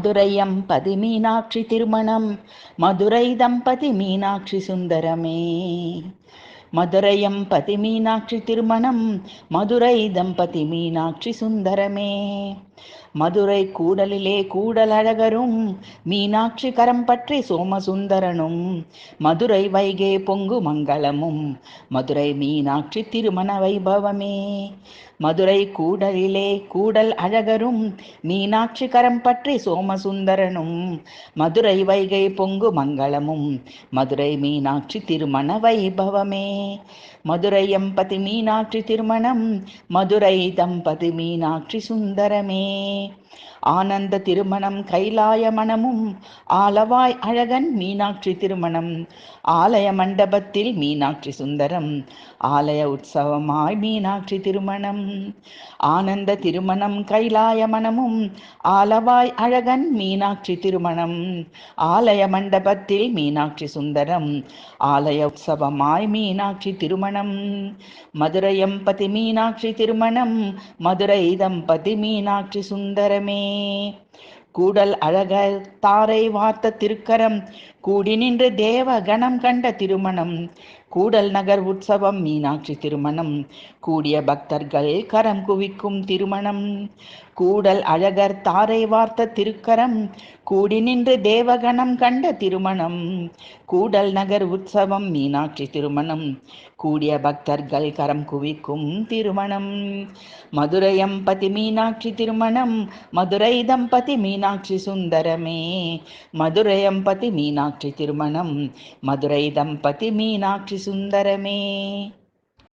மதுரை அம்பதி மீனாட்சி திருமணம் மதுரை தம்பதி மீனாட்சி சுந்தரமே. மதுரை அம்பதி மீனாட்சி திருமணம் மதுரை தம்பதி மீனாட்சி சுந்தரமே. மதுரை கூடலிலே கூடல் அழகரும் மீனாட்சி கரம் பற்றி சோமசுந்தரனும் மதுரை வைகே பொங்கு மங்களமும் மதுரை மீனாட்சி திருமண வைபவமே. மதுரை கூடலிலே கூடல் அழகரும் மீனாட்சி கரம் பற்றி சோமசுந்தரனும் மதுரை வைகை பொங்கு மங்களமும் மதுரை மீனாட்சி திருமண வைபவமே. மதுரை எம்பதி மீனாட்சி திருமணம் மதுரை தம்பதி மீனாட்சி சுந்தரமே. ஆனந்த திருமணம் கைலாய மணமும் ஆலவாய் அழகன் மீனாட்சி திருமணம் ஆலய மண்டபத்தில் மீனாட்சி சுந்தரம் ஆலய உற்சவமாய் மீனாட்சி திருமணம். ஆனந்த திருமணம் கைலாய மணமும் ஆலவாய் அழகன் மீனாட்சி திருமணம் ஆலய மண்டபத்தில் மீனாட்சி சுந்தரம் ஆலய உற்சவமாய் மீனாட்சி திருமணம். மதுரை எம்பதி மீனாட்சி திருமணம் மதுரை தம்பதி மீனாட்சி சுந்தரமே. கூடல் அழகர் தாரை வார்த்த திருக்கரம் கூடி நின்று தேவ கணம் கண்ட திருமணம் கூடல் நகர் உற்சவம் மீனாட்சி திருமணம் கூடிய பக்தர்கள் கரம் குவிக்கும் திருமணம். கூடல் அழகர் தாரை வார்த்த திருக்கரம் கூடி நின்று தேவகணம் கண்ட திருமணம் கூடல் நகர் உற்சவம் மீனாட்சி திருமணம் கூடிய பக்தர்கள் கரம் குவிக்கும் திருமணம். மதுரை அம்பதி மீனாட்சி திருமணம் மதுரை தம்பதி மீனாட்சி சுந்தரமே. மதுரை அம்பதி மீனாட்சி திருமணம் மதுரை தம்பதி மீனாட்சி சுந்தரமே.